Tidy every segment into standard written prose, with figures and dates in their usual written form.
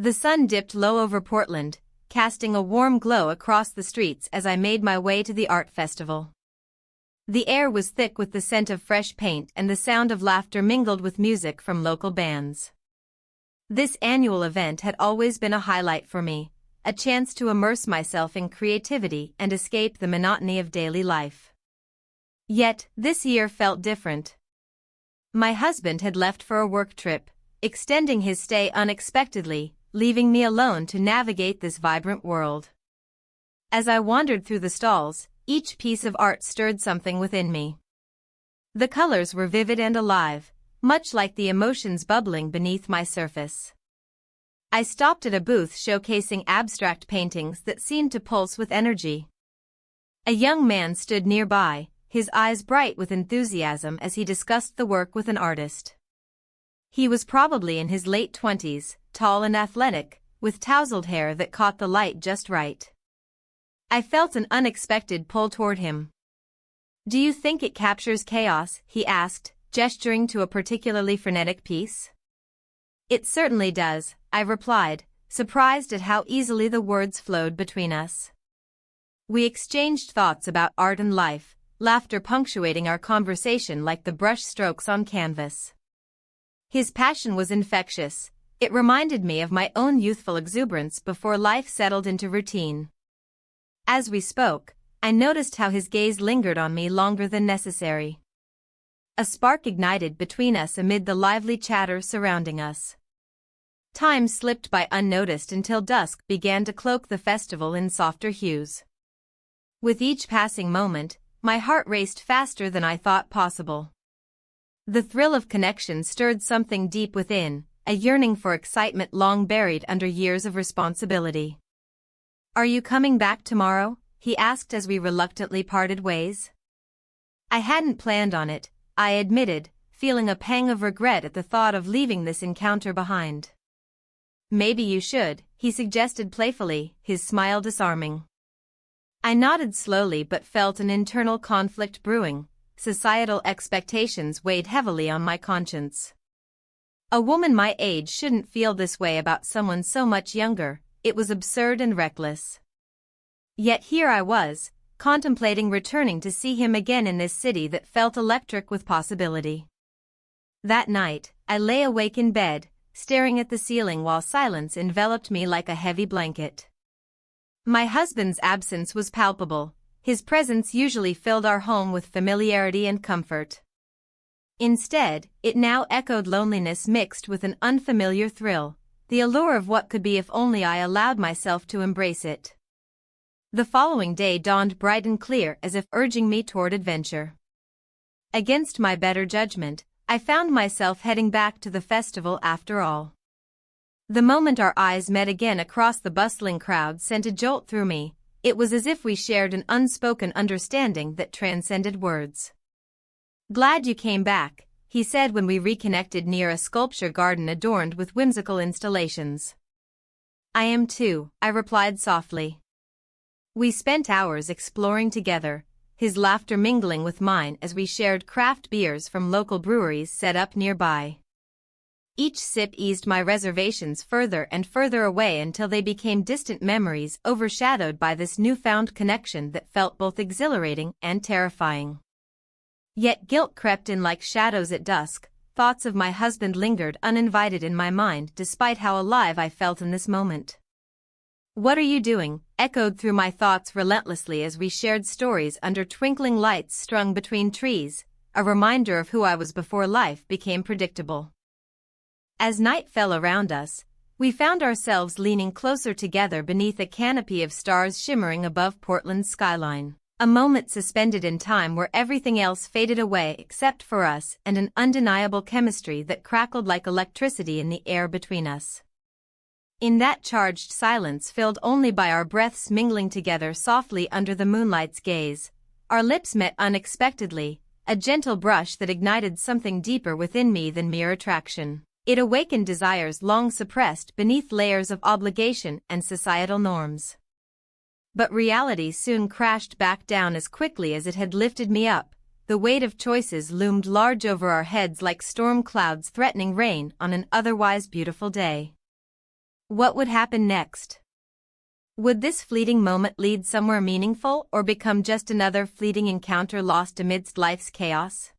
The sun dipped low over Portland, casting a warm glow across the streets as I made my way to the art festival. The air was thick with the scent of fresh paint and the sound of laughter mingled with music from local bands. This annual event had always been a highlight for me, a chance to immerse myself in creativity and escape the monotony of daily life. Yet, this year felt different. My husband had left for a work trip, extending his stay unexpectedly, leaving me alone to navigate this vibrant world. As I wandered through the stalls, each piece of art stirred something within me. The colors were vivid and alive, much like the emotions bubbling beneath my surface. I stopped at a booth showcasing abstract paintings that seemed to pulse with energy. A young man stood nearby, his eyes bright with enthusiasm as he discussed the work with an artist. He was probably in his late 20s, tall and athletic, with tousled hair that caught the light just right. I felt an unexpected pull toward him. "Do you think it captures chaos?" he asked, gesturing to a particularly frenetic piece. "It certainly does," I replied, surprised at how easily the words flowed between us. We exchanged thoughts about art and life, laughter punctuating our conversation like the brush strokes on canvas. His passion was infectious. It reminded me of my own youthful exuberance before life settled into routine. As we spoke, I noticed how his gaze lingered on me longer than necessary. A spark ignited between us amid the lively chatter surrounding us. Time slipped by unnoticed until dusk began to cloak the festival in softer hues. With each passing moment, my heart raced faster than I thought possible. The thrill of connection stirred something deep within, a yearning for excitement long buried under years of responsibility. "Are you coming back tomorrow?" he asked as we reluctantly parted ways. I hadn't planned on it, I admitted, feeling a pang of regret at the thought of leaving this encounter behind. "Maybe you should," he suggested playfully, his smile disarming. I nodded slowly but felt an internal conflict brewing. Societal expectations weighed heavily on my conscience. A woman my age shouldn't feel this way about someone so much younger. It was absurd and reckless. Yet here I was, contemplating returning to see him again in this city that felt electric with possibility. That night, I lay awake in bed, staring at the ceiling while silence enveloped me like a heavy blanket. My husband's absence was palpable. His presence usually filled our home with familiarity and comfort. Instead, it now echoed loneliness mixed with an unfamiliar thrill, the allure of what could be if only I allowed myself to embrace it. The following day dawned bright and clear as if urging me toward adventure. Against my better judgment, I found myself heading back to the festival after all. The moment our eyes met again across the bustling crowd sent a jolt through me. It was as if we shared an unspoken understanding that transcended words. "Glad you came back," he said when we reconnected near a sculpture garden adorned with whimsical installations. "I am too," I replied softly. We spent hours exploring together, his laughter mingling with mine as we shared craft beers from local breweries set up nearby. Each sip eased my reservations further and further away until they became distant memories overshadowed by this newfound connection that felt both exhilarating and terrifying. Yet guilt crept in like shadows at dusk. Thoughts of my husband lingered uninvited in my mind despite how alive I felt in this moment. "What are you doing?" echoed through my thoughts relentlessly as we shared stories under twinkling lights strung between trees, a reminder of who I was before life became predictable. As night fell around us, we found ourselves leaning closer together beneath a canopy of stars shimmering above Portland's skyline. A moment suspended in time where everything else faded away except for us and an undeniable chemistry that crackled like electricity in the air between us. In that charged silence filled only by our breaths mingling together softly under the moonlight's gaze, our lips met unexpectedly, a gentle brush that ignited something deeper within me than mere attraction. It awakened desires long suppressed beneath layers of obligation and societal norms. But reality soon crashed back down as quickly as it had lifted me up. The weight of choices loomed large over our heads like storm clouds threatening rain on an otherwise beautiful day. What would happen next? Would this fleeting moment lead somewhere meaningful or become just another fleeting encounter lost amidst life's chaos?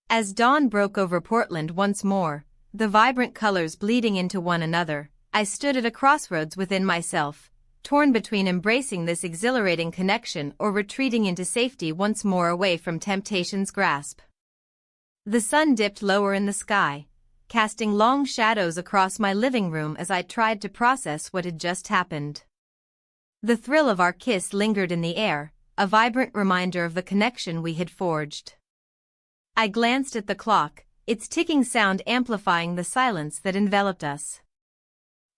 As dawn broke over Portland once more, the vibrant colors bleeding into one another, I stood at a crossroads within myself, torn between embracing this exhilarating connection or retreating into safety once more away from temptation's grasp. The sun dipped lower in the sky, casting long shadows across my living room as I tried to process what had just happened. The thrill of our kiss lingered in the air, a vibrant reminder of the connection we had forged. I glanced at the clock, its ticking sound amplifying the silence that enveloped us.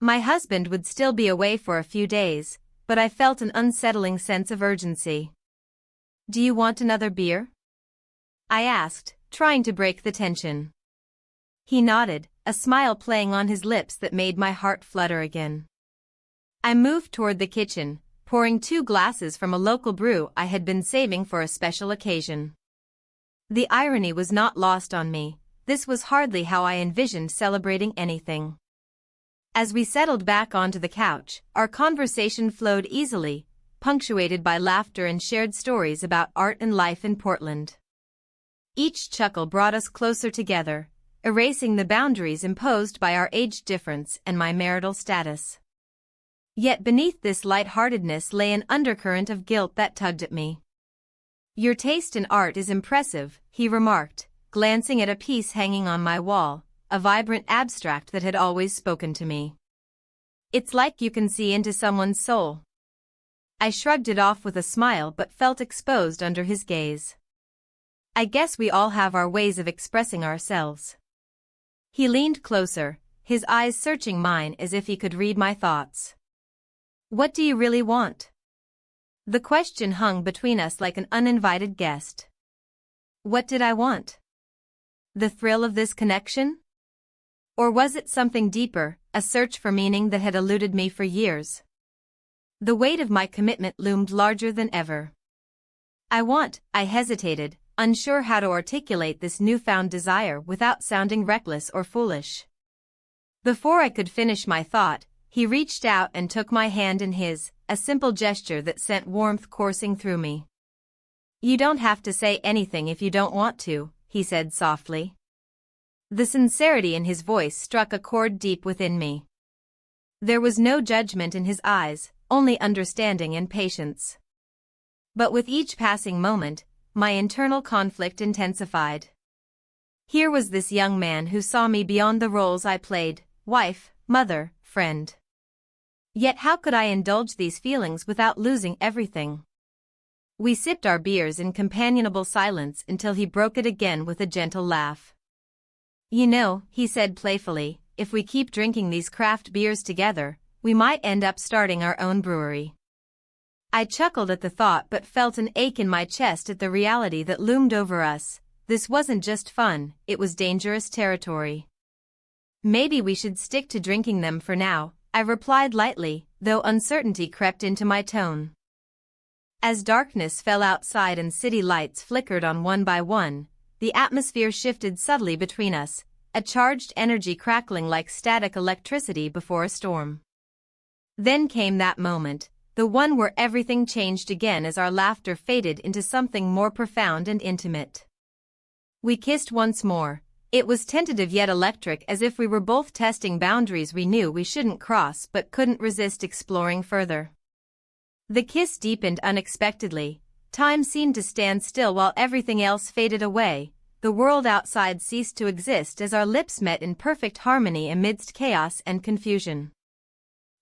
My husband would still be away for a few days, but I felt an unsettling sense of urgency. "Do you want another beer?" I asked, trying to break the tension. He nodded, a smile playing on his lips that made my heart flutter again. I moved toward the kitchen, pouring 2 glasses from a local brew I had been saving for a special occasion. The irony was not lost on me. This was hardly how I envisioned celebrating anything. As we settled back onto the couch, our conversation flowed easily, punctuated by laughter and shared stories about art and life in Portland. Each chuckle brought us closer together, erasing the boundaries imposed by our age difference and my marital status. Yet beneath this lightheartedness lay an undercurrent of guilt that tugged at me. "Your taste in art is impressive," he remarked, glancing at a piece hanging on my wall, a vibrant abstract that had always spoken to me. "It's like you can see into someone's soul." I shrugged it off with a smile but felt exposed under his gaze. "I guess we all have our ways of expressing ourselves." He leaned closer, his eyes searching mine as if he could read my thoughts. "What do you really want?" The question hung between us like an uninvited guest. What did I want? The thrill of this connection? Or was it something deeper, a search for meaning that had eluded me for years? The weight of my commitment loomed larger than ever. I hesitated, unsure how to articulate this newfound desire without sounding reckless or foolish. Before I could finish my thought, he reached out and took my hand in his, a simple gesture that sent warmth coursing through me. "You don't have to say anything if you don't want to," he said softly. The sincerity in his voice struck a chord deep within me. There was no judgment in his eyes, only understanding and patience. But with each passing moment, my internal conflict intensified. Here was this young man who saw me beyond the roles I played, wife, mother, friend. Yet how could I indulge these feelings without losing everything? We sipped our beers in companionable silence until he broke it again with a gentle laugh. "You know," he said playfully, "if we keep drinking these craft beers together, we might end up starting our own brewery." I chuckled at the thought but felt an ache in my chest at the reality that loomed over us. This wasn't just fun, it was dangerous territory. "Maybe we should stick to drinking them for now," I replied lightly, though uncertainty crept into my tone. As darkness fell outside and city lights flickered on one by one, the atmosphere shifted subtly between us, a charged energy crackling like static electricity before a storm. Then came that moment, the one where everything changed again as our laughter faded into something more profound and intimate. We kissed once more. It was tentative yet electric, as if we were both testing boundaries we knew we shouldn't cross but couldn't resist exploring further. The kiss deepened unexpectedly. Time seemed to stand still while everything else faded away. The world outside ceased to exist as our lips met in perfect harmony amidst chaos and confusion.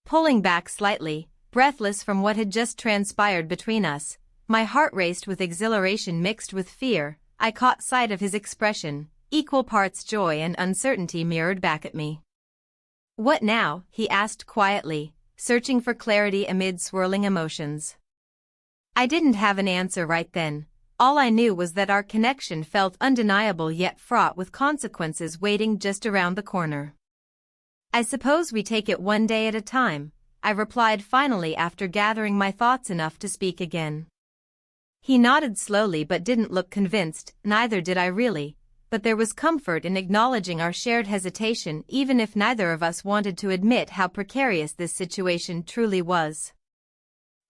Pulling back slightly, breathless from what had just transpired between us, my heart raced with exhilaration mixed with fear. I caught sight of his expression, equal parts joy and uncertainty mirrored back at me. "What now?" he asked quietly, searching for clarity amid swirling emotions. I didn't have an answer right then. All I knew was that our connection felt undeniable yet fraught with consequences waiting just around the corner. "I suppose we take it one day at a time," I replied finally after gathering my thoughts enough to speak again. He nodded slowly but didn't look convinced, neither did I really. but there was comfort in acknowledging our shared hesitation even if neither of us wanted to admit how precarious this situation truly was.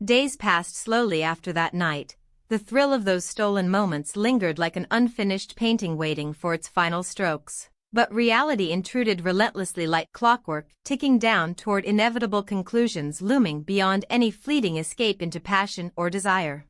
Days passed slowly after that night. The thrill of those stolen moments lingered like an unfinished painting waiting for its final strokes. But reality intruded relentlessly like clockwork, ticking down toward inevitable conclusions looming beyond any fleeting escape into passion or desire.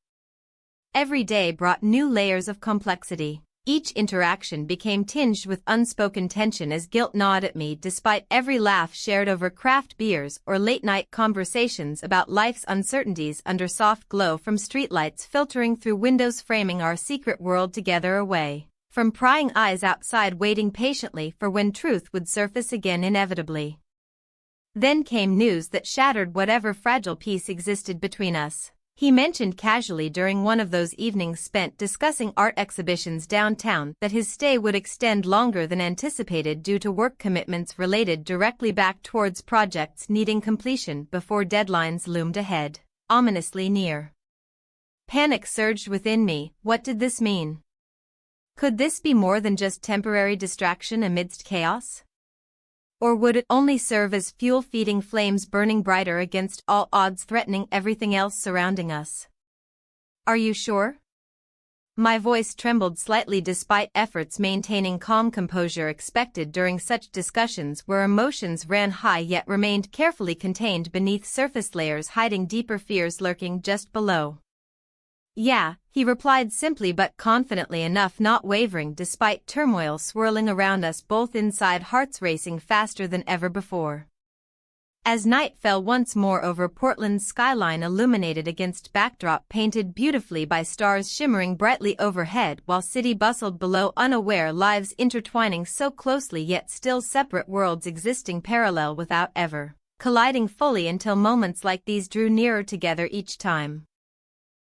Every day brought new layers of complexity. Each interaction became tinged with unspoken tension as guilt gnawed at me despite every laugh shared over craft beers or late-night conversations about life's uncertainties under soft glow from streetlights filtering through windows framing our secret world together away from prying eyes outside waiting patiently for when truth would surface again inevitably. Then came news that shattered whatever fragile peace existed between us. He mentioned casually during one of those evenings spent discussing art exhibitions downtown that his stay would extend longer than anticipated due to work commitments related directly back towards projects needing completion before deadlines loomed ahead, ominously near. Panic surged within me. What did this mean? Could this be more than just temporary distraction amidst chaos? Or would it only serve as fuel feeding flames burning brighter against all odds threatening everything else surrounding us? Are you sure? My voice trembled slightly despite efforts maintaining calm composure expected during such discussions where emotions ran high yet remained carefully contained beneath surface layers hiding deeper fears lurking just below. Yeah, he replied simply but confidently enough, not wavering despite turmoil swirling around us both inside, hearts racing faster than ever before. As night fell once more over Portland's skyline illuminated against backdrop painted beautifully by stars shimmering brightly overhead while city bustled below, unaware lives intertwining so closely yet still separate worlds existing parallel without ever colliding fully until moments like these drew nearer together each time.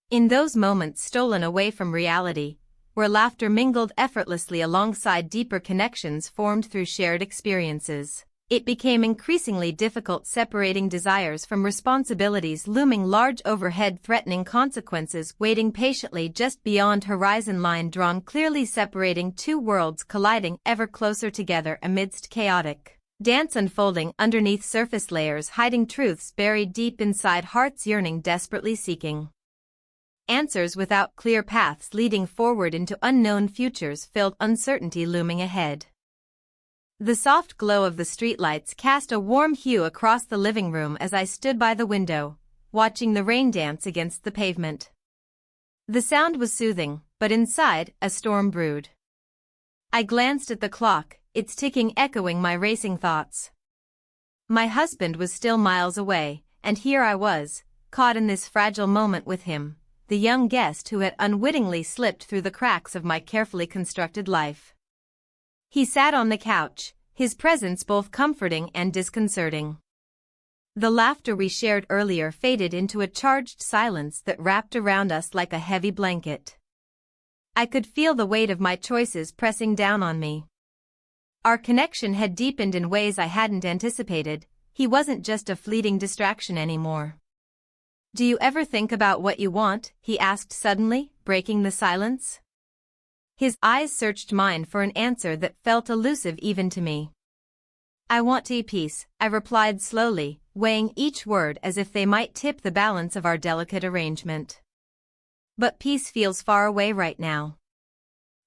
In those moments stolen away from reality, where laughter mingled effortlessly alongside deeper connections formed through shared experiences, it became increasingly difficult separating desires from responsibilities looming large overhead, threatening consequences waiting patiently just beyond horizon line drawn clearly separating two worlds colliding ever closer together amidst chaotic dance unfolding underneath surface layers hiding truths buried deep inside hearts yearning desperately seeking answers without clear paths leading forward into unknown futures filled uncertainty looming ahead. The soft glow of the streetlights cast a warm hue across the living room as I stood by the window, watching the rain dance against the pavement. The sound was soothing, but inside, a storm brewed. I glanced at the clock, its ticking echoing my racing thoughts. My husband was still miles away, and here I was, caught in this fragile moment with him, the young guest who had unwittingly slipped through the cracks of my carefully constructed life. He sat on the couch, his presence both comforting and disconcerting. The laughter we shared earlier faded into a charged silence that wrapped around us like a heavy blanket. I could feel the weight of my choices pressing down on me. Our connection had deepened in ways I hadn't anticipated. He wasn't just a fleeting distraction anymore. "Do you ever think about what you want?" he asked suddenly, breaking the silence. His eyes searched mine for an answer that felt elusive even to me. "I want peace," I replied slowly, weighing each word as if they might tip the balance of our delicate arrangement. "But peace feels far away right now."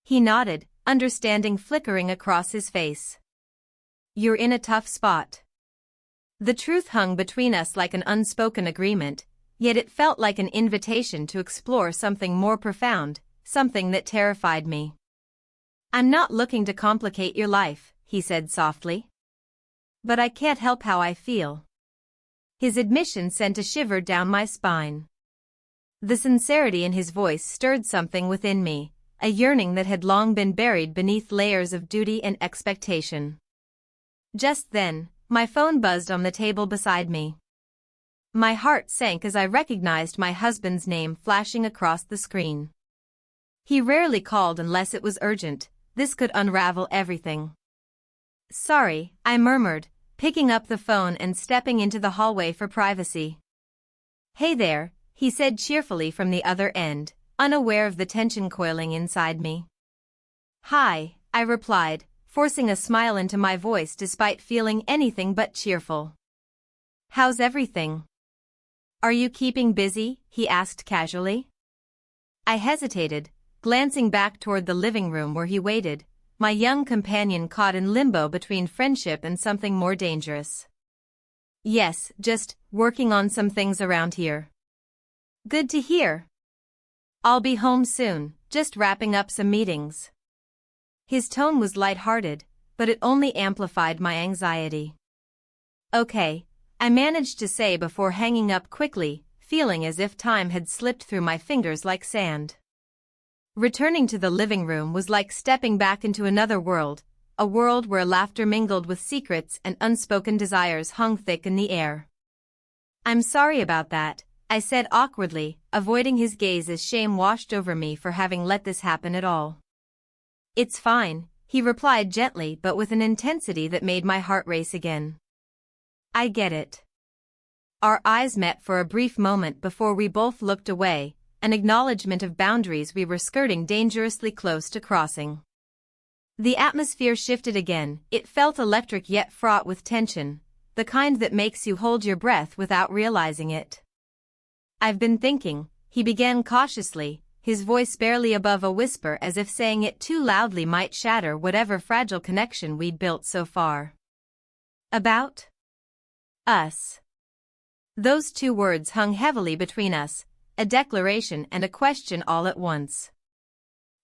He nodded, understanding flickering across his face. "You're in a tough spot." The truth hung between us like an unspoken agreement, yet it felt like an invitation to explore something more profound, something that terrified me. "I'm not looking to complicate your life," he said softly. "But I can't help how I feel." His admission sent a shiver down my spine. The sincerity in his voice stirred something within me, a yearning that had long been buried beneath layers of duty and expectation. Just then, my phone buzzed on the table beside me. My heart sank as I recognized my husband's name flashing across the screen. He rarely called unless it was urgent. This could unravel everything. "Sorry," I murmured, picking up the phone and stepping into the hallway for privacy. "Hey there," he said cheerfully from the other end, unaware of the tension coiling inside me. "Hi," I replied, forcing a smile into my voice despite feeling anything but cheerful. How's everything? Are you keeping busy? He asked casually. I hesitated, glancing back toward the living room where he waited, my young companion caught in limbo between friendship and something more dangerous. Yes, just working on some things around here. Good to hear. I'll be home soon, just wrapping up some meetings. His tone was light-hearted, but it only amplified my anxiety. Okay, I managed to say before hanging up quickly, feeling as if time had slipped through my fingers like sand. Returning to the living room was like stepping back into another world, a world where laughter mingled with secrets and unspoken desires hung thick in the air. I'm sorry about that, I said awkwardly, avoiding his gaze as shame washed over me for having let this happen at all. It's fine, he replied gently but with an intensity that made my heart race again. I get it. Our eyes met for a brief moment before we both looked away, an acknowledgement of boundaries we were skirting dangerously close to crossing. The atmosphere shifted again, it felt electric yet fraught with tension, the kind that makes you hold your breath without realizing it. I've been thinking, he began cautiously, his voice barely above a whisper as if saying it too loudly might shatter whatever fragile connection we'd built so far. About us. Those two words hung heavily between us, a declaration and a question all at once.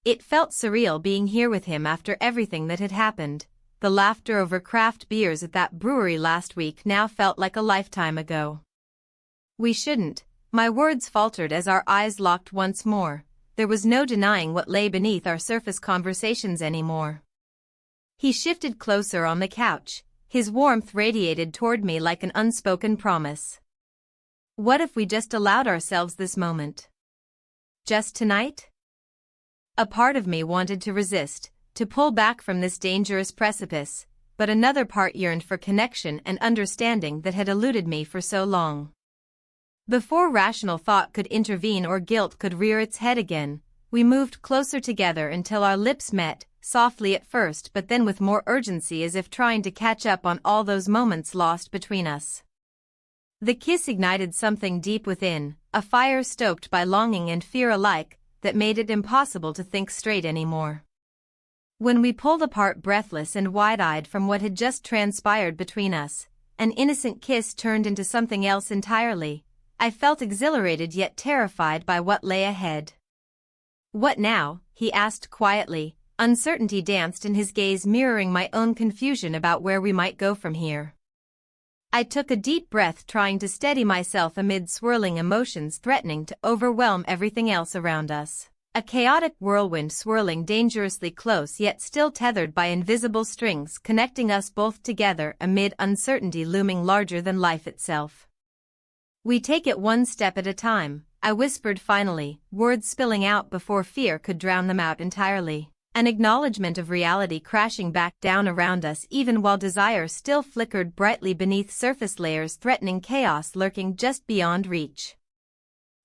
It felt surreal being here with him after everything that had happened. The laughter over craft beers at that brewery last week now felt like a lifetime ago. We shouldn't, my words faltered as our eyes locked once more. There was no denying what lay beneath our surface conversations anymore. He shifted closer on the couch, his warmth radiated toward me like an unspoken promise. What if we just allowed ourselves this moment? Just tonight? A part of me wanted to resist, to pull back from this dangerous precipice, but another part yearned for connection and understanding that had eluded me for so long. Before rational thought could intervene or guilt could rear its head again, we moved closer together until our lips met, softly at first but then with more urgency as if trying to catch up on all those moments lost between us. The kiss ignited something deep within, a fire stoked by longing and fear alike, that made it impossible to think straight anymore. When we pulled apart breathless and wide-eyed from what had just transpired between us, an innocent kiss turned into something else entirely. I felt exhilarated yet terrified by what lay ahead. What now? He asked quietly, uncertainty danced in his gaze mirroring my own confusion about where we might go from here. I took a deep breath trying to steady myself amid swirling emotions threatening to overwhelm everything else around us. A chaotic whirlwind swirling dangerously close yet still tethered by invisible strings connecting us both together amid uncertainty looming larger than life itself. We take it one step at a time, I whispered finally, words spilling out before fear could drown them out entirely. An acknowledgement of reality crashing back down around us even while desire still flickered brightly beneath surface layers threatening chaos lurking just beyond reach.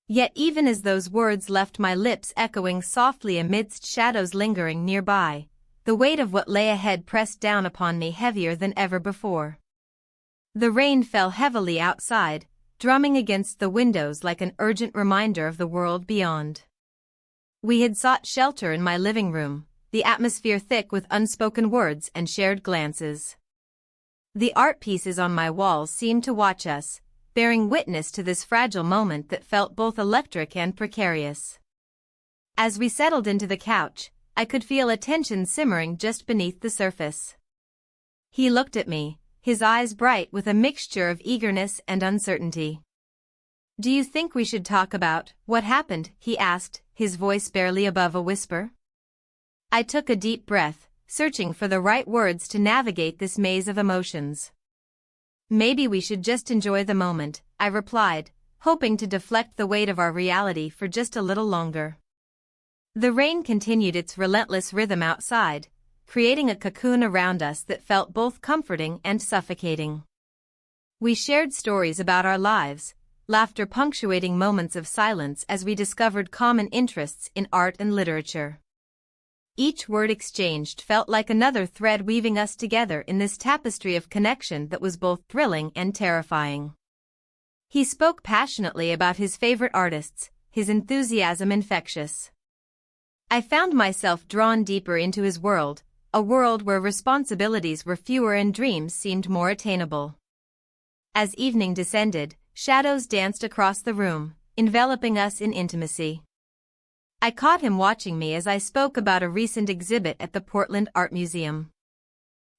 Yet even as those words left my lips echoing softly amidst shadows lingering nearby, the weight of what lay ahead pressed down upon me heavier than ever before. The rain fell heavily outside, drumming against the windows like an urgent reminder of the world beyond. We had sought shelter in my living room, the atmosphere thick with unspoken words and shared glances. The art pieces on my walls seemed to watch us, bearing witness to this fragile moment that felt both electric and precarious. As we settled into the couch, I could feel a tension simmering just beneath the surface. He looked at me, his eyes bright with a mixture of eagerness and uncertainty. Do you think we should talk about what happened? He asked, his voice barely above a whisper. I took a deep breath, searching for the right words to navigate this maze of emotions. Maybe we should just enjoy the moment, I replied, hoping to deflect the weight of our reality for just a little longer. The rain continued its relentless rhythm outside, creating a cocoon around us that felt both comforting and suffocating. We shared stories about our lives, laughter punctuating moments of silence as we discovered common interests in art and literature. Each word exchanged felt like another thread weaving us together in this tapestry of connection that was both thrilling and terrifying. He spoke passionately about his favorite artists, his enthusiasm infectious. I found myself drawn deeper into his world, a world where responsibilities were fewer and dreams seemed more attainable. As evening descended, shadows danced across the room, enveloping us in intimacy. I caught him watching me as I spoke about a recent exhibit at the Portland Art Museum.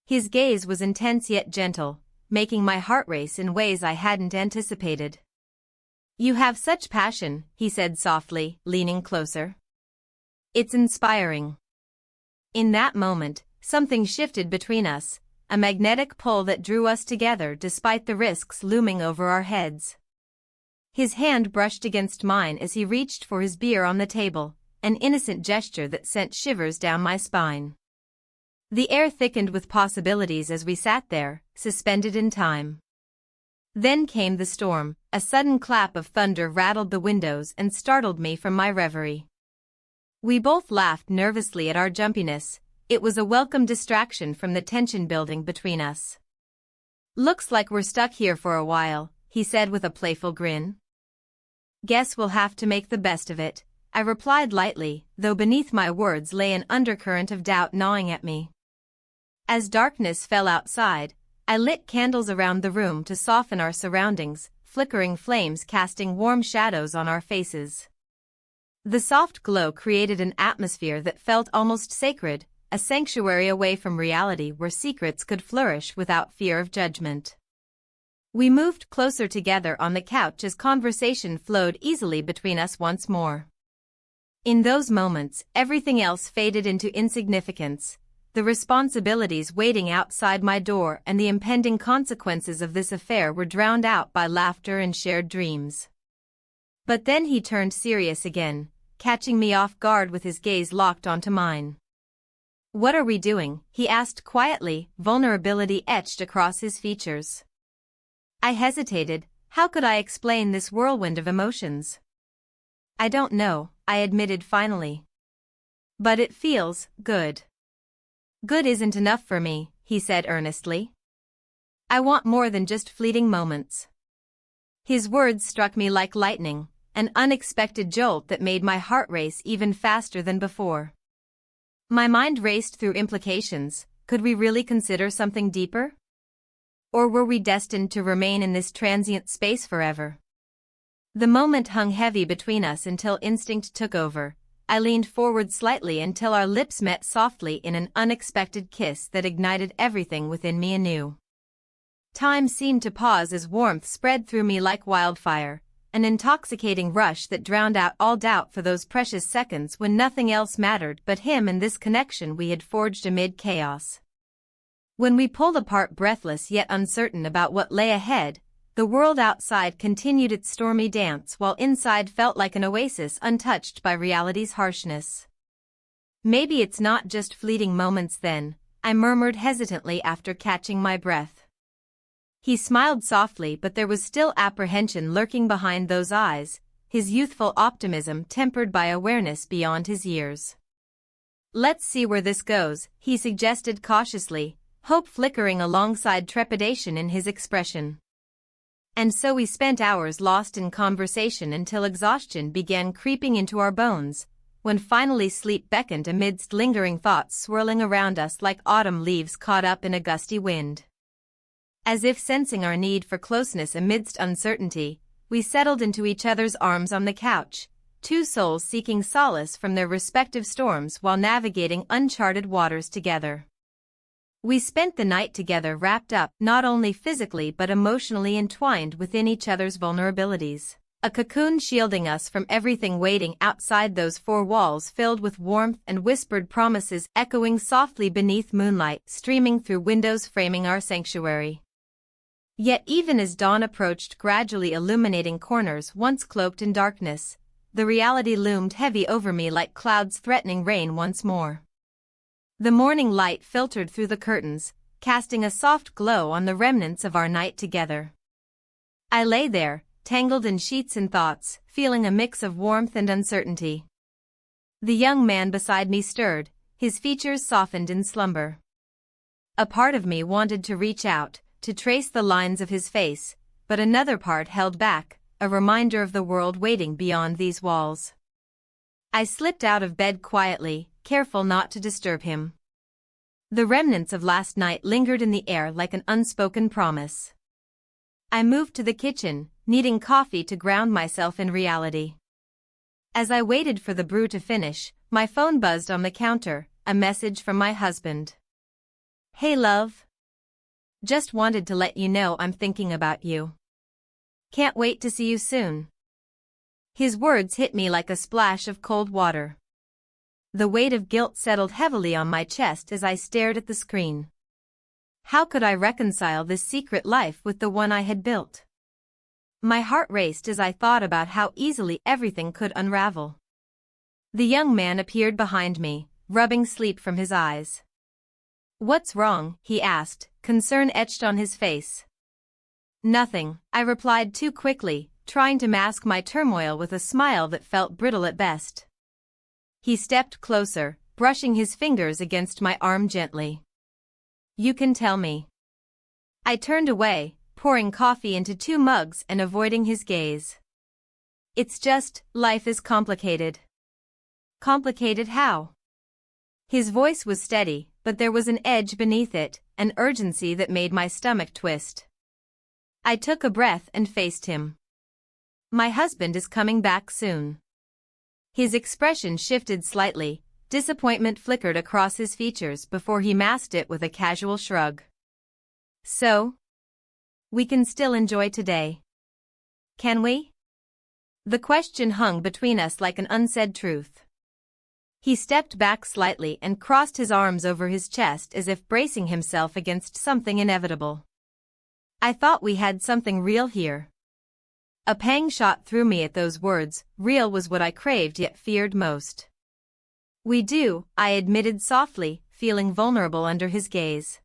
His gaze was intense yet gentle, making my heart race in ways I hadn't anticipated. "You have such passion," he said softly, leaning closer. "It's inspiring." In that moment, something shifted between us, a magnetic pull that drew us together despite the risks looming over our heads. His hand brushed against mine as he reached for his beer on the table, an innocent gesture that sent shivers down my spine. The air thickened with possibilities as we sat there, suspended in time. Then came the storm. A sudden clap of thunder rattled the windows and startled me from my reverie. We both laughed nervously at our jumpiness. It was a welcome distraction from the tension building between us. "Looks like we're stuck here for a while," he said with a playful grin. "Guess we'll have to make the best of it," I replied lightly, though beneath my words lay an undercurrent of doubt gnawing at me. As darkness fell outside, I lit candles around the room to soften our surroundings, flickering flames casting warm shadows on our faces. The soft glow created an atmosphere that felt almost sacred, a sanctuary away from reality where secrets could flourish without fear of judgment. We moved closer together on the couch as conversation flowed easily between us once more. In those moments, everything else faded into insignificance. The responsibilities waiting outside my door and the impending consequences of this affair were drowned out by laughter and shared dreams. But then he turned serious again, catching me off guard with his gaze locked onto mine. "What are we doing?" he asked quietly, vulnerability etched across his features. I hesitated. How could I explain this whirlwind of emotions? "I don't know," I admitted finally. "But it feels good." "Good isn't enough for me," he said earnestly. "I want more than just fleeting moments." His words struck me like lightning, an unexpected jolt that made my heart race even faster than before. My mind raced through implications. Could we really consider something deeper? Or were we destined to remain in this transient space forever? The moment hung heavy between us until instinct took over. I leaned forward slightly until our lips met softly in an unexpected kiss that ignited everything within me anew. Time seemed to pause as warmth spread through me like wildfire, an intoxicating rush that drowned out all doubt for those precious seconds when nothing else mattered but him and this connection we had forged amid chaos. When we pulled apart, breathless yet uncertain about what lay ahead, the world outside continued its stormy dance while inside felt like an oasis untouched by reality's harshness. "Maybe it's not just fleeting moments then," I murmured hesitantly after catching my breath. He smiled softly, but there was still apprehension lurking behind those eyes, his youthful optimism tempered by awareness beyond his years. "Let's see where this goes," he suggested cautiously, hope flickering alongside trepidation in his expression. And so we spent hours lost in conversation until exhaustion began creeping into our bones, when finally sleep beckoned amidst lingering thoughts swirling around us like autumn leaves caught up in a gusty wind. As if sensing our need for closeness amidst uncertainty, we settled into each other's arms on the couch, two souls seeking solace from their respective storms while navigating uncharted waters together. We spent the night together, wrapped up not only physically but emotionally entwined within each other's vulnerabilities, a cocoon shielding us from everything waiting outside those four walls, filled with warmth and whispered promises echoing softly beneath moonlight streaming through windows framing our sanctuary. Yet even as dawn approached, gradually illuminating corners once cloaked in darkness, the reality loomed heavy over me like clouds threatening rain once more. The morning light filtered through the curtains, casting a soft glow on the remnants of our night together. I lay there, tangled in sheets and thoughts, feeling a mix of warmth and uncertainty. The young man beside me stirred, his features softened in slumber. A part of me wanted to reach out, to trace the lines of his face, but another part held back, a reminder of the world waiting beyond these walls. I slipped out of bed quietly, careful not to disturb him. The remnants of last night lingered in the air like an unspoken promise. I moved to the kitchen, needing coffee to ground myself in reality. As I waited for the brew to finish, my phone buzzed on the counter, a message from my husband. "Hey love. Just wanted to let you know I'm thinking about you. Can't wait to see you soon." His words hit me like a splash of cold water. The weight of guilt settled heavily on my chest as I stared at the screen. How could I reconcile this secret life with the one I had built? My heart raced as I thought about how easily everything could unravel. The young man appeared behind me, rubbing sleep from his eyes. "What's wrong?" he asked, concern etched on his face. "Nothing," I replied too quickly, trying to mask my turmoil with a smile that felt brittle at best. He stepped closer, brushing his fingers against my arm gently. "You can tell me." I turned away, pouring coffee into 2 mugs and avoiding his gaze. "It's just, life is complicated." "Complicated how?" His voice was steady, but there was an edge beneath it, an urgency that made my stomach twist. I took a breath and faced him. "My husband is coming back soon." His expression shifted slightly, disappointment flickered across his features before he masked it with a casual shrug. "So? We can still enjoy today. Can we?" The question hung between us like an unsaid truth. He stepped back slightly and crossed his arms over his chest as if bracing himself against something inevitable. "I thought we had something real here." A pang shot through me at those words. Real was what I craved yet feared most. "We do," I admitted softly, feeling vulnerable under his gaze.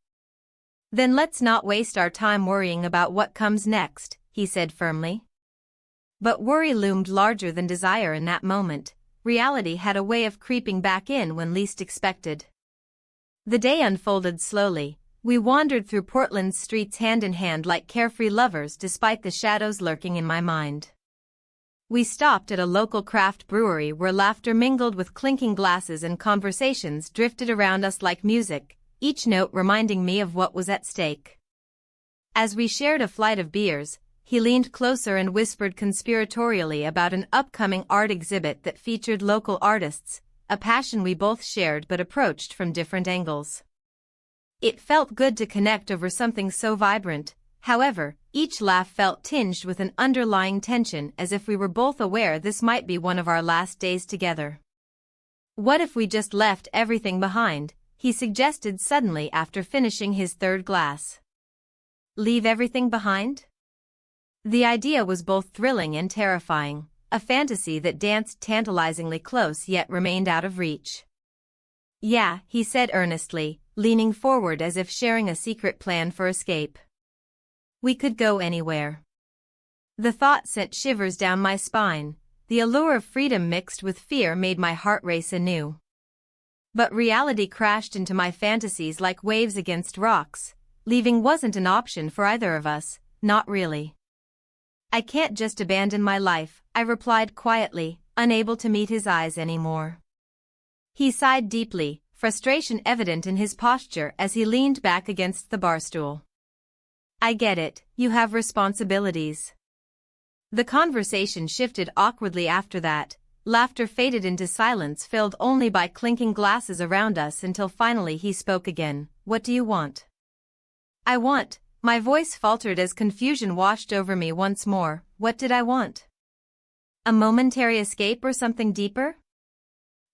"Then let's not waste our time worrying about what comes next," he said firmly. But worry loomed larger than desire in that moment. Reality had a way of creeping back in when least expected. The day unfolded slowly. We wandered through Portland's streets hand in hand like carefree lovers despite the shadows lurking in my mind. We stopped at a local craft brewery where laughter mingled with clinking glasses and conversations drifted around us like music, each note reminding me of what was at stake. As we shared a flight of beers, he leaned closer and whispered conspiratorially about an upcoming art exhibit that featured local artists, a passion we both shared but approached from different angles. It felt good to connect over something so vibrant. However, each laugh felt tinged with an underlying tension as if we were both aware this might be one of our last days together. "What if we just left everything behind?" he suggested suddenly after finishing his 3rd glass. "Leave everything behind?" The idea was both thrilling and terrifying, a fantasy that danced tantalizingly close yet remained out of reach. "Yeah," he said earnestly, leaning forward as if sharing a secret plan for escape. "We could go anywhere." The thought sent shivers down my spine. The allure of freedom mixed with fear made my heart race anew. But reality crashed into my fantasies like waves against rocks. Leaving wasn't an option for either of us, not really. "I can't just abandon my life," I replied quietly, unable to meet his eyes anymore. He sighed deeply, frustration evident in his posture as he leaned back against the bar stool. "I get it, you have responsibilities." The conversation shifted awkwardly after that. Laughter faded into silence filled only by clinking glasses around us until finally he spoke again. "What do you want?" "I want," my voice faltered as confusion washed over me once more. What did I want? A momentary escape or something deeper?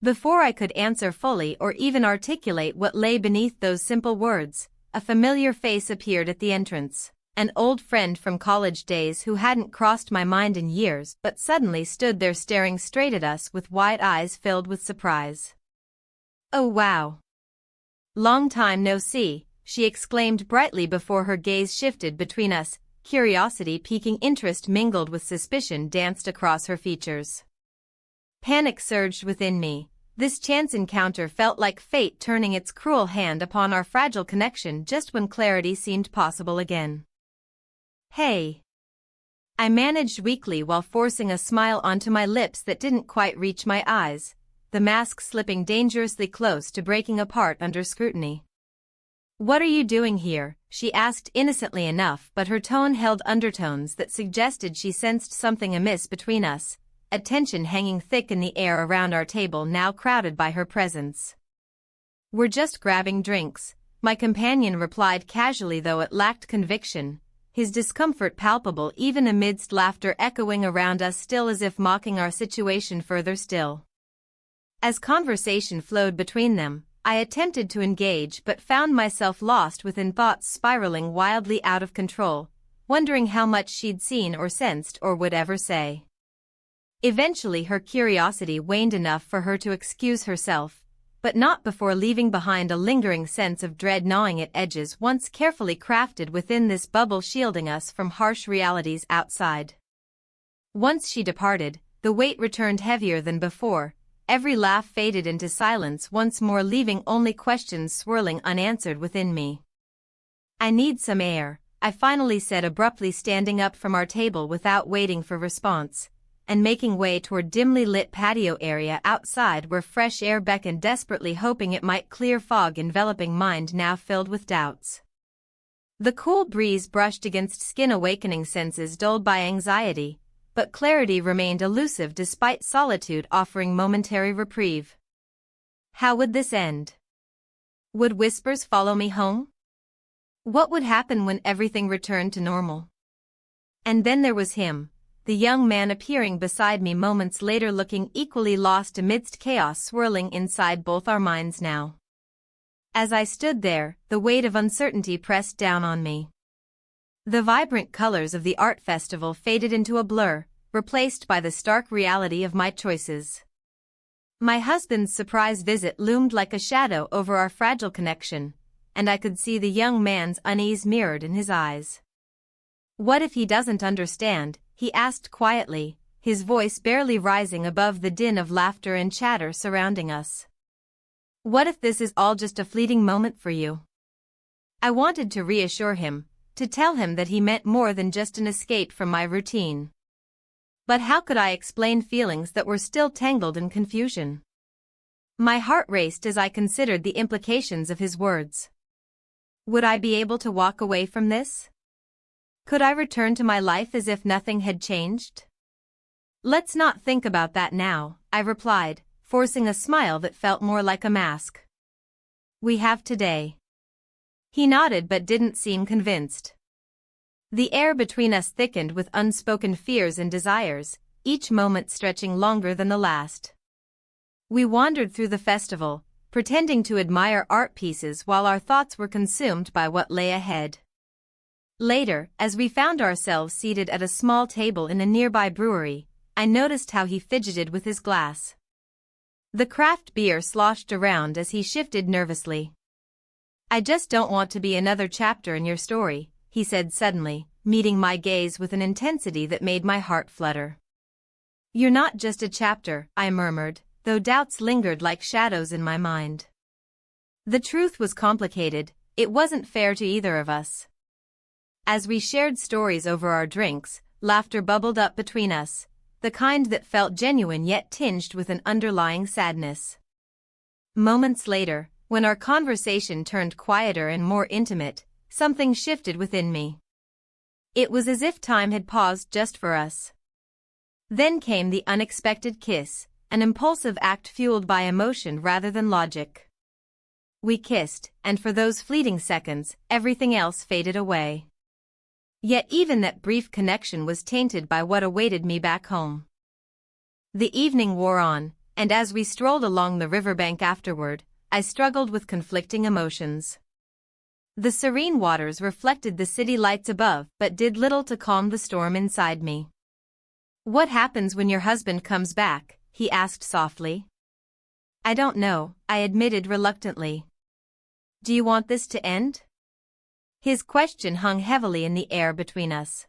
Before I could answer fully or even articulate what lay beneath those simple words, a familiar face appeared at the entrance. An old friend from college days who hadn't crossed my mind in years but suddenly stood there staring straight at us with wide eyes filled with surprise. "Oh wow. Long time no see," she exclaimed brightly before her gaze shifted between us. Curiosity piquing interest mingled with suspicion danced across her features. Panic surged within me. This chance encounter felt like fate turning its cruel hand upon our fragile connection just when clarity seemed possible again. "Hey," I managed weakly while forcing a smile onto my lips that didn't quite reach my eyes, the mask slipping dangerously close to breaking apart under scrutiny. "What are you doing here?" she asked innocently enough, but her tone held undertones that suggested she sensed something amiss between us, a tension hanging thick in the air around our table now crowded by her presence. "We're just grabbing drinks," my companion replied casually, though it lacked conviction, his discomfort palpable even amidst laughter echoing around us, still as if mocking our situation further still. As conversation flowed between them, I attempted to engage but found myself lost within thoughts spiraling wildly out of control, wondering how much she'd seen or sensed or would ever say. Eventually her curiosity waned enough for her to excuse herself, but not before leaving behind a lingering sense of dread gnawing at edges once carefully crafted within this bubble, shielding us from harsh realities outside. Once she departed, the weight returned heavier than before. Every laugh faded into silence once more, leaving only questions swirling unanswered within me. "I need some air," I finally said abruptly, standing up from our table without waiting for response, and making way toward dimly lit patio area outside where fresh air beckoned, desperately hoping it might clear fog enveloping mind now filled with doubts. The cool breeze brushed against skin, awakening senses dulled by anxiety, but clarity remained elusive despite solitude offering momentary reprieve. How would this end? Would whispers follow me home? What would happen when everything returned to normal? And then there was him, the young man appearing beside me moments later, looking equally lost amidst chaos swirling inside both our minds now. As I stood there, the weight of uncertainty pressed down on me. The vibrant colors of the art festival faded into a blur, replaced by the stark reality of my choices. My husband's surprise visit loomed like a shadow over our fragile connection, and I could see the young man's unease mirrored in his eyes. "What if he doesn't understand?" he asked quietly, his voice barely rising above the din of laughter and chatter surrounding us. "What if this is all just a fleeting moment for you?" I wanted to reassure him, to tell him that he meant more than just an escape from my routine. But how could I explain feelings that were still tangled in confusion? My heart raced as I considered the implications of his words. Would I be able to walk away from this? Could I return to my life as if nothing had changed? "Let's not think about that now," I replied, forcing a smile that felt more like a mask. "We have today." He nodded but didn't seem convinced. The air between us thickened with unspoken fears and desires, each moment stretching longer than the last. We wandered through the festival, pretending to admire art pieces while our thoughts were consumed by what lay ahead. Later, as we found ourselves seated at a small table in a nearby brewery, I noticed how he fidgeted with his glass. The craft beer sloshed around as he shifted nervously. "I just don't want to be another chapter in your story," he said suddenly, meeting my gaze with an intensity that made my heart flutter. "You're not just a chapter," I murmured, though doubts lingered like shadows in my mind. The truth was complicated, it wasn't fair to either of us. As we shared stories over our drinks, laughter bubbled up between us, the kind that felt genuine yet tinged with an underlying sadness. Moments later, when our conversation turned quieter and more intimate, something shifted within me. It was as if time had paused just for us. Then came the unexpected kiss, an impulsive act fueled by emotion rather than logic. We kissed, and for those fleeting seconds, everything else faded away. Yet even that brief connection was tainted by what awaited me back home. The evening wore on, and as we strolled along the riverbank afterward, I struggled with conflicting emotions. The serene waters reflected the city lights above but did little to calm the storm inside me. "What happens when your husband comes back?" he asked softly. "I don't know," I admitted reluctantly. "Do you want this to end?" His question hung heavily in the air between us.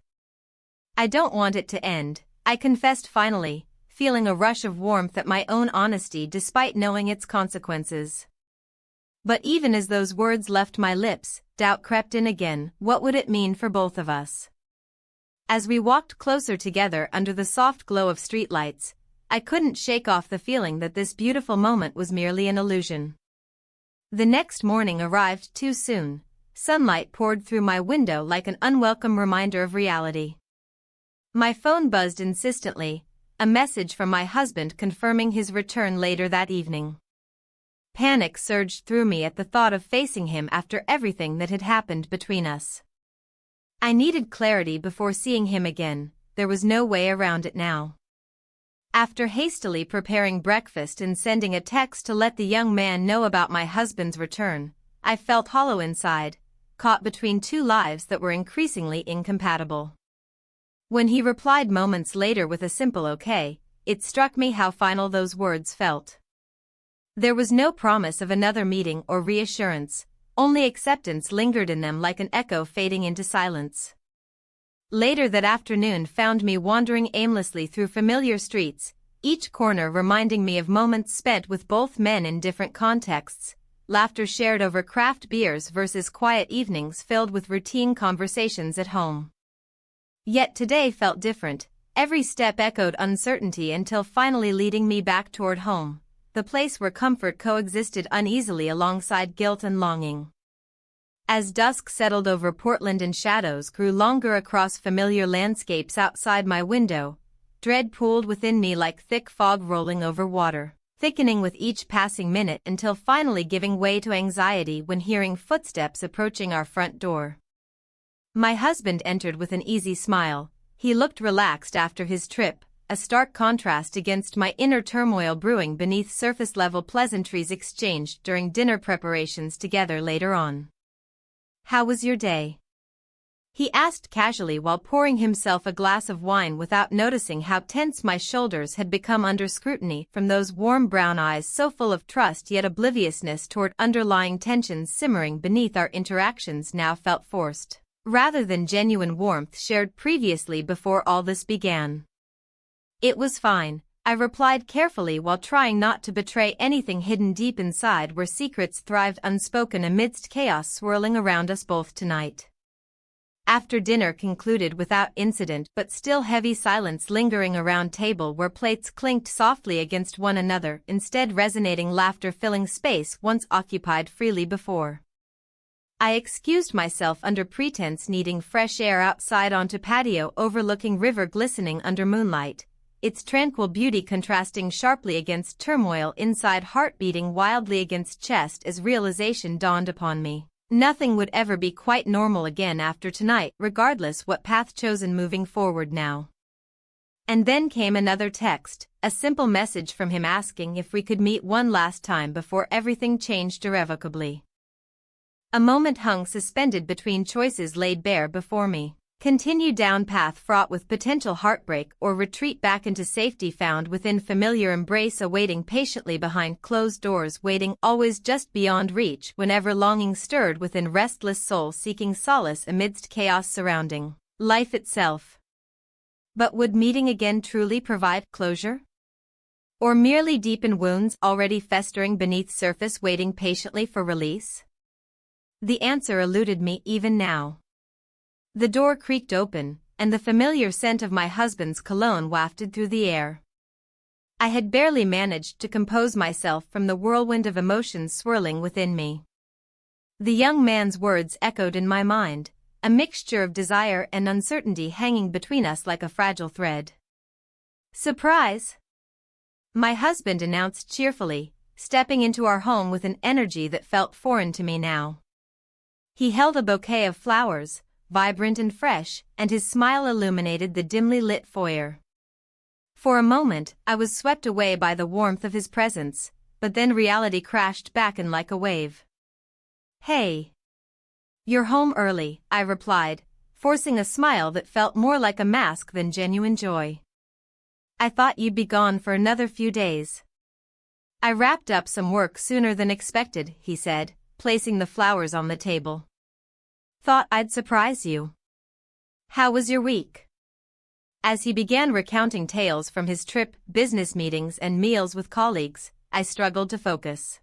"I don't want it to end," I confessed finally, feeling a rush of warmth at my own honesty despite knowing its consequences. But even as those words left my lips, doubt crept in again. What would it mean for both of us? As we walked closer together under the soft glow of streetlights, I couldn't shake off the feeling that this beautiful moment was merely an illusion. The next morning arrived too soon. Sunlight poured through my window like an unwelcome reminder of reality. My phone buzzed insistently, a message from my husband confirming his return later that evening. Panic surged through me at the thought of facing him after everything that had happened between us. I needed clarity before seeing him again. There was no way around it now. After hastily preparing breakfast and sending a text to let the young man know about my husband's return, I felt hollow inside, caught between two lives that were increasingly incompatible. When he replied moments later with a simple okay, it struck me how final those words felt. There was no promise of another meeting or reassurance, only acceptance lingered in them like an echo fading into silence. Later that afternoon found me wandering aimlessly through familiar streets, each corner reminding me of moments spent with both men in different contexts, laughter shared over craft beers versus quiet evenings filled with routine conversations at home. Yet today felt different. Every step echoed uncertainty until finally leading me back toward home, the place where comfort coexisted uneasily alongside guilt and longing. As dusk settled over Portland and shadows grew longer across familiar landscapes outside my window, dread pooled within me like thick fog rolling over water, thickening with each passing minute until finally giving way to anxiety when hearing footsteps approaching our front door. My husband entered with an easy smile. He looked relaxed after his trip, a stark contrast against my inner turmoil brewing beneath surface-level pleasantries exchanged during dinner preparations together later on. "How was your day?" he asked casually while pouring himself a glass of wine without noticing how tense my shoulders had become under scrutiny from those warm brown eyes so full of trust yet obliviousness toward underlying tensions simmering beneath our interactions now felt forced, rather than genuine warmth shared previously before all this began. "It was fine," I replied carefully while trying not to betray anything hidden deep inside where secrets thrived unspoken amidst chaos swirling around us both tonight. After dinner concluded without incident but still heavy silence lingering around table where plates clinked softly against one another instead resonating laughter filling space once occupied freely before. I excused myself under pretense needing fresh air outside onto patio overlooking river glistening under moonlight, its tranquil beauty contrasting sharply against turmoil inside heart beating wildly against chest as realization dawned upon me. Nothing would ever be quite normal again after tonight, regardless what path chosen moving forward now. And then came another text, a simple message from him asking if we could meet one last time before everything changed irrevocably. A moment hung suspended between choices laid bare before me. Continue down path fraught with potential heartbreak or retreat back into safety found within familiar embrace awaiting patiently behind closed doors waiting always just beyond reach whenever longing stirred within restless soul seeking solace amidst chaos surrounding life itself. But would meeting again truly provide closure? Or merely deepen wounds already festering beneath surface waiting patiently for release? The answer eluded me even now. The door creaked open, and the familiar scent of my husband's cologne wafted through the air. I had barely managed to compose myself from the whirlwind of emotions swirling within me. The young man's words echoed in my mind, a mixture of desire and uncertainty hanging between us like a fragile thread. "Surprise!" my husband announced cheerfully, stepping into our home with an energy that felt foreign to me now. He held a bouquet of flowers, vibrant and fresh, and his smile illuminated the dimly lit foyer. For a moment, I was swept away by the warmth of his presence, but then reality crashed back in like a wave. "Hey! You're home early," I replied, forcing a smile that felt more like a mask than genuine joy. "I thought you'd be gone for another few days." "I wrapped up some work sooner than expected," he said, placing the flowers on the table. "Thought I'd surprise you. How was your week?" As he began recounting tales from his trip, business meetings and meals with colleagues, I struggled to focus.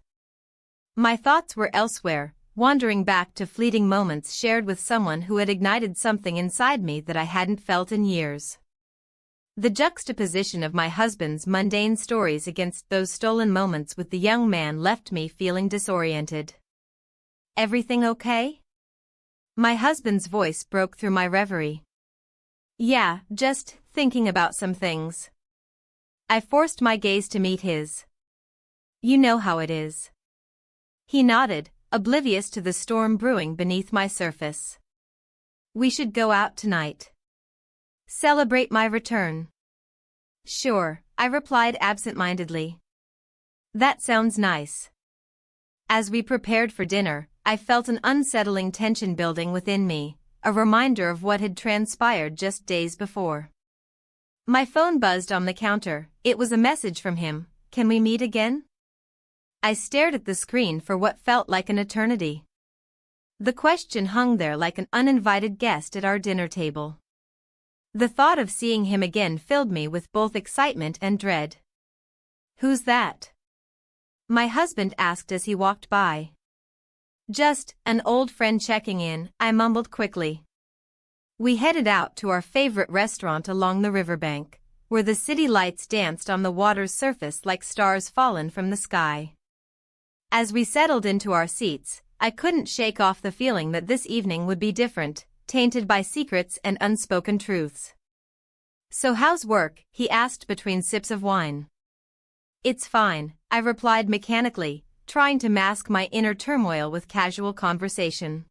My thoughts were elsewhere, wandering back to fleeting moments shared with someone who had ignited something inside me that I hadn't felt in years. The juxtaposition of my husband's mundane stories against those stolen moments with the young man left me feeling disoriented. "Everything okay?" My husband's voice broke through my reverie. "Yeah, just thinking about some things." I forced my gaze to meet his. "You know how it is." He nodded, oblivious to the storm brewing beneath my surface. "We should go out tonight. Celebrate my return." "Sure," I replied absent-mindedly. "That sounds nice." As we prepared for dinner, I felt an unsettling tension building within me, a reminder of what had transpired just days before. My phone buzzed on the counter. It was a message from him. "Can we meet again?" I stared at the screen for what felt like an eternity. The question hung there like an uninvited guest at our dinner table. The thought of seeing him again filled me with both excitement and dread. "Who's that?" my husband asked as he walked by. "Just an old friend checking in," I mumbled quickly. We headed out to our favorite restaurant along the riverbank, where the city lights danced on the water's surface like stars fallen from the sky. As we settled into our seats, I couldn't shake off the feeling that this evening would be different, tainted by secrets and unspoken truths. "So how's work?" he asked between sips of wine. "It's fine," I replied mechanically, trying to mask my inner turmoil with casual conversation.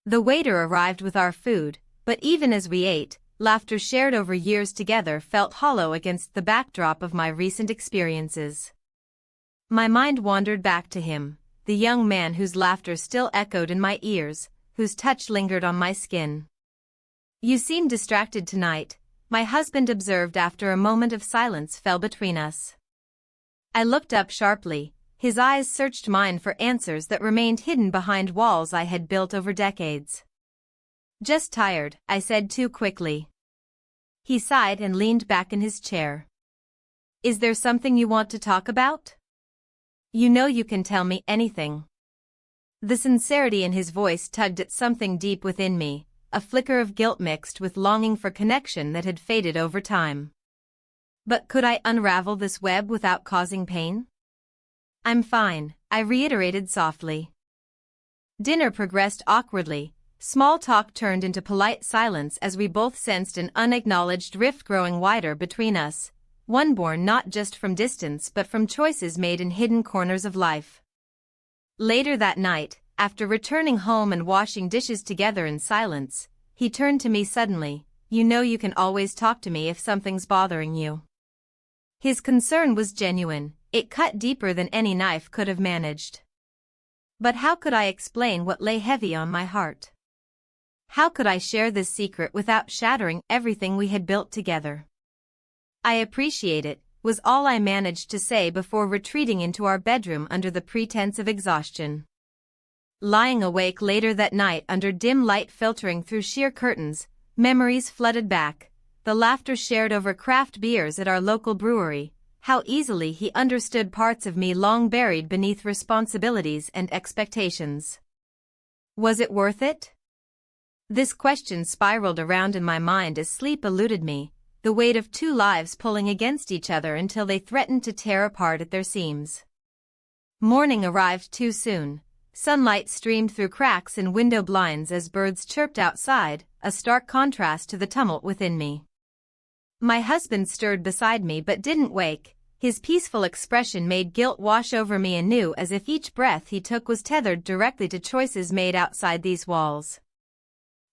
The waiter arrived with our food, but even as we ate, laughter shared over years together felt hollow against the backdrop of my recent experiences. My mind wandered back to him, the young man whose laughter still echoed in my ears, whose touch lingered on my skin. "You seem distracted tonight," my husband observed after a moment of silence fell between us. I looked up sharply. His eyes searched mine for answers that remained hidden behind walls I had built over decades. "Just tired," I said too quickly. He sighed and leaned back in his chair. "Is there something you want to talk about? You know you can tell me anything." The sincerity in his voice tugged at something deep within me, a flicker of guilt mixed with longing for connection that had faded over time. But could I unravel this web without causing pain? "I'm fine," I reiterated softly. Dinner progressed awkwardly. Small talk turned into polite silence as we both sensed an unacknowledged rift growing wider between us, one born not just from distance but from choices made in hidden corners of life. Later that night, after returning home and washing dishes together in silence, he turned to me suddenly. "You know you can always talk to me if something's bothering you." His concern was genuine. It cut deeper than any knife could have managed. But how could I explain what lay heavy on my heart? How could I share this secret without shattering everything we had built together? "I appreciate it," was all I managed to say before retreating into our bedroom under the pretense of exhaustion. Lying awake later that night under dim light filtering through sheer curtains, memories flooded back, the laughter shared over craft beers at our local brewery, how easily he understood parts of me long buried beneath responsibilities and expectations. Was it worth it? This question spiraled around in my mind as sleep eluded me, the weight of two lives pulling against each other until they threatened to tear apart at their seams. Morning arrived too soon. Sunlight streamed through cracks in window blinds as birds chirped outside, a stark contrast to the tumult within me. My husband stirred beside me but didn't wake. His peaceful expression made guilt wash over me anew, as if each breath he took was tethered directly to choices made outside these walls.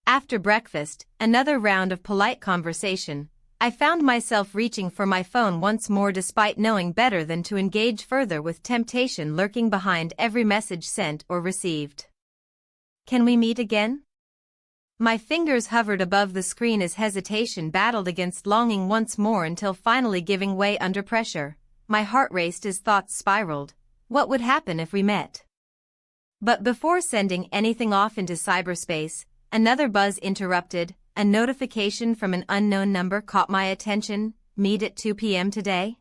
After breakfast, another round of polite conversation, I found myself reaching for my phone once more despite knowing better than to engage further with temptation lurking behind every message sent or received. "Can we meet again?" My fingers hovered above the screen as hesitation battled against longing once more until finally giving way under pressure. My heart raced as thoughts spiraled. What would happen if we met? But before sending anything off into cyberspace, another buzz interrupted. a notification from an unknown number caught my attention. Meet at 2 p.m. today?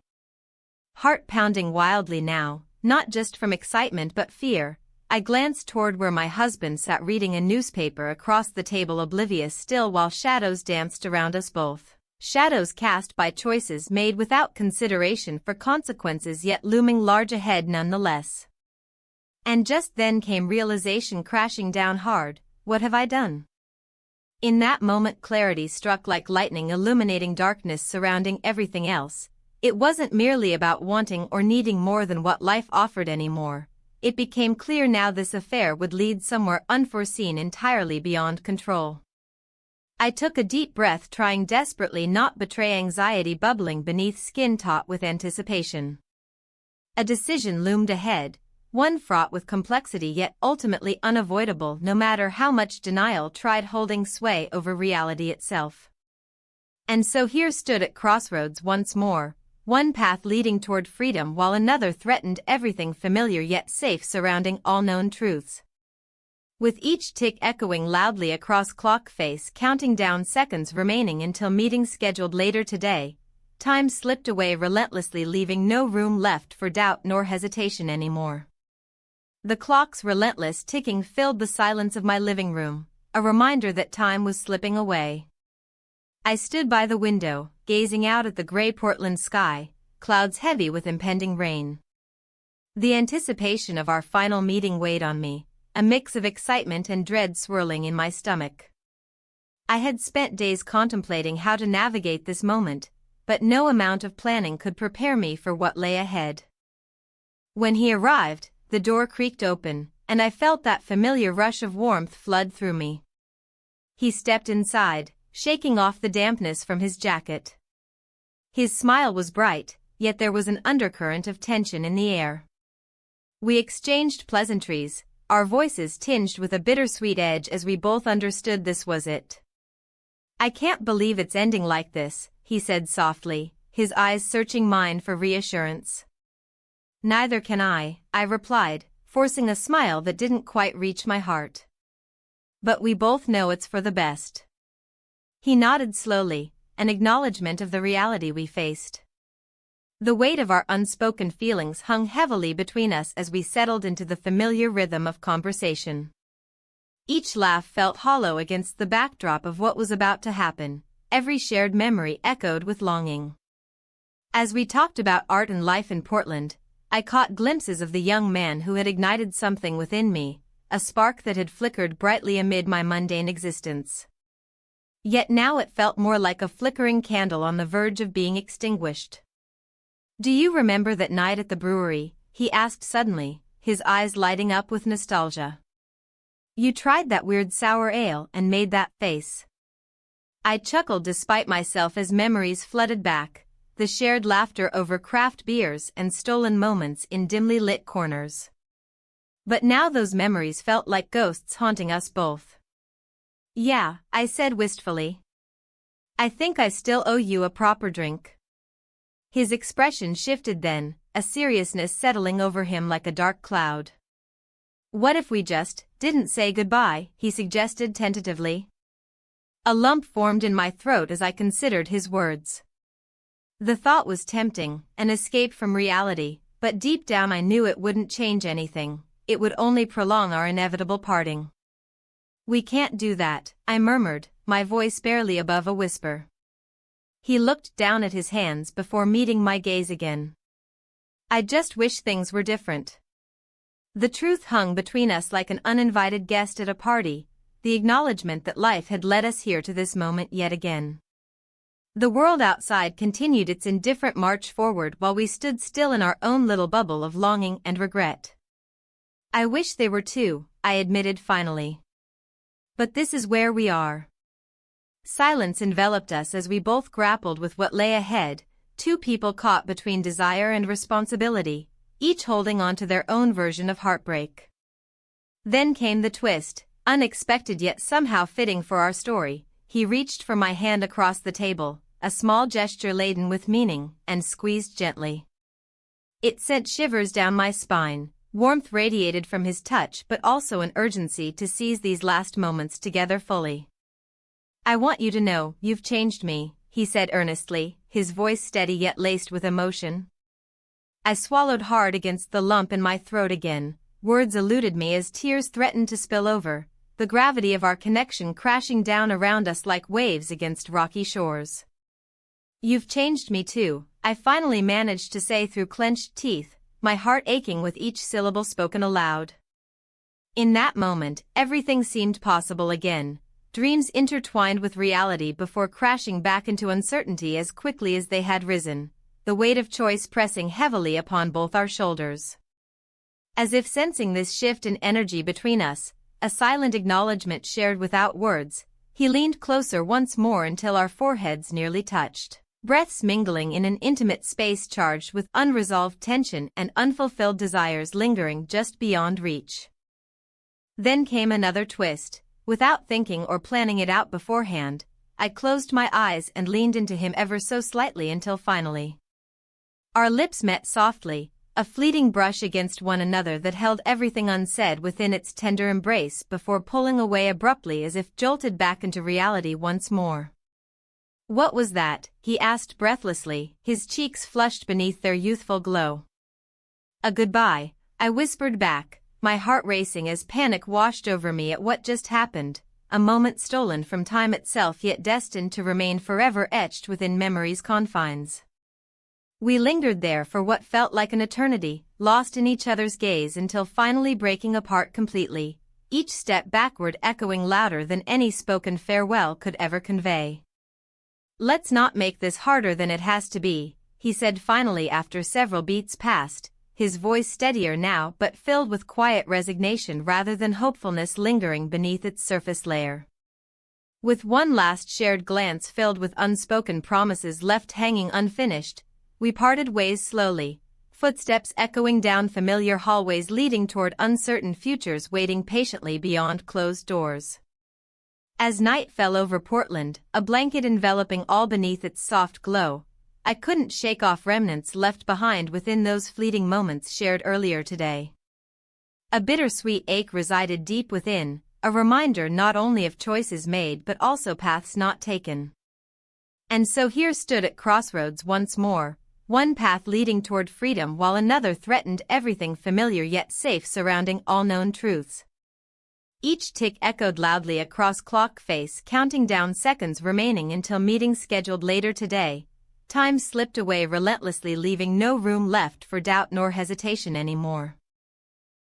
Heart pounding wildly now, not just from excitement but fear, I glanced toward where my husband sat reading a newspaper across the table, oblivious still while shadows danced around us both. Shadows cast by choices made without consideration for consequences, yet looming large ahead nonetheless. And just then came realization crashing down hard. What have I done? In that moment clarity struck like lightning, illuminating darkness surrounding everything else. It wasn't merely about wanting or needing more than what life offered anymore. It became clear now this affair would lead somewhere unforeseen, entirely beyond control. I took a deep breath, trying desperately not betray anxiety bubbling beneath skin taut with anticipation. A decision loomed ahead, one fraught with complexity yet ultimately unavoidable no matter how much denial tried holding sway over reality itself. And so here stood at crossroads once more, one path leading toward freedom while another threatened everything familiar yet safe surrounding all known truths. With each tick echoing loudly across clock face, counting down seconds remaining until meeting scheduled later today, time slipped away relentlessly, leaving no room left for doubt nor hesitation anymore. The clock's relentless ticking filled the silence of my living room, a reminder that time was slipping away. I stood by the window, gazing out at the gray Portland sky, clouds heavy with impending rain. The anticipation of our final meeting weighed on me, a mix of excitement and dread swirling in my stomach. I had spent days contemplating how to navigate this moment, but no amount of planning could prepare me for what lay ahead. When he arrived, the door creaked open, and I felt that familiar rush of warmth flood through me. He stepped inside, shaking off the dampness from his jacket. His smile was bright, yet there was an undercurrent of tension in the air. We exchanged pleasantries, our voices tinged with a bittersweet edge as we both understood this was it. "I can't believe it's ending like this," he said softly, his eyes searching mine for reassurance. "Neither can I," I replied, forcing a smile that didn't quite reach my heart. "But we both know it's for the best." He nodded slowly, an acknowledgement of the reality we faced. The weight of our unspoken feelings hung heavily between us as we settled into the familiar rhythm of conversation. Each laugh felt hollow against the backdrop of what was about to happen, every shared memory echoed with longing. As we talked about art and life in Portland, I caught glimpses of the young man who had ignited something within me, a spark that had flickered brightly amid my mundane existence. Yet now it felt more like a flickering candle on the verge of being extinguished. "Do you remember that night at the brewery?" he asked suddenly, his eyes lighting up with nostalgia. "You tried that weird sour ale and made that face." I chuckled despite myself as memories flooded back, the shared laughter over craft beers and stolen moments in dimly lit corners. But now those memories felt like ghosts haunting us both. "Yeah," I said wistfully. "I think I still owe you a proper drink." His expression shifted then, a seriousness settling over him like a dark cloud. "What if we just didn't say goodbye?" he suggested tentatively. A lump formed in my throat as I considered his words. The thought was tempting, an escape from reality, but deep down I knew it wouldn't change anything, it would only prolong our inevitable parting. "We can't do that," I murmured, my voice barely above a whisper. He looked down at his hands before meeting my gaze again. "I just wish things were different." The truth hung between us like an uninvited guest at a party, the acknowledgement that life had led us here to this moment yet again. The world outside continued its indifferent march forward while we stood still in our own little bubble of longing and regret. "I wish they were too," I admitted finally. "But this is where we are." Silence enveloped us as we both grappled with what lay ahead, two people caught between desire and responsibility, each holding on to their own version of heartbreak. Then came the twist, unexpected yet somehow fitting for our story. He reached for my hand across the table, a small gesture laden with meaning, and squeezed gently. It sent shivers down my spine, warmth radiated from his touch but also an urgency to seize these last moments together fully. I want you to know, you've changed me, he said earnestly, his voice steady yet laced with emotion. I swallowed hard against the lump in my throat again. Words eluded me as tears threatened to spill over, the gravity of our connection crashing down around us like waves against rocky shores. You've changed me too, I finally managed to say through clenched teeth, my heart aching with each syllable spoken aloud. In that moment, everything seemed possible again. Dreams intertwined with reality before crashing back into uncertainty as quickly as they had risen, the weight of choice pressing heavily upon both our shoulders. As if sensing this shift in energy between us, a silent acknowledgement shared without words, he leaned closer once more until our foreheads nearly touched, breaths mingling in an intimate space charged with unresolved tension and unfulfilled desires lingering just beyond reach. Then came another twist. Without thinking or planning it out beforehand, I closed my eyes and leaned into him ever so slightly until finally our lips met softly, a fleeting brush against one another that held everything unsaid within its tender embrace before pulling away abruptly as if jolted back into reality once more. What was that? He asked breathlessly, his cheeks flushed beneath their youthful glow. A goodbye, I whispered back, my heart racing as panic washed over me at what just happened, a moment stolen from time itself yet destined to remain forever etched within memory's confines. We lingered there for what felt like an eternity, lost in each other's gaze until finally breaking apart completely, each step backward echoing louder than any spoken farewell could ever convey. Let's not make this harder than it has to be, he said finally after several beats passed, his voice steadier now but filled with quiet resignation rather than hopefulness lingering beneath its surface layer. With one last shared glance filled with unspoken promises left hanging unfinished, we parted ways slowly, footsteps echoing down familiar hallways leading toward uncertain futures waiting patiently beyond closed doors. As night fell over Portland, a blanket enveloping all beneath its soft glow, I couldn't shake off remnants left behind within those fleeting moments shared earlier today. A bittersweet ache resided deep within, a reminder not only of choices made but also paths not taken. And so here stood at crossroads once more, one path leading toward freedom while another threatened everything familiar yet safe surrounding all known truths. Each tick echoed loudly across clock face, counting down seconds remaining until meeting scheduled later today. Time slipped away relentlessly, leaving no room left for doubt nor hesitation anymore.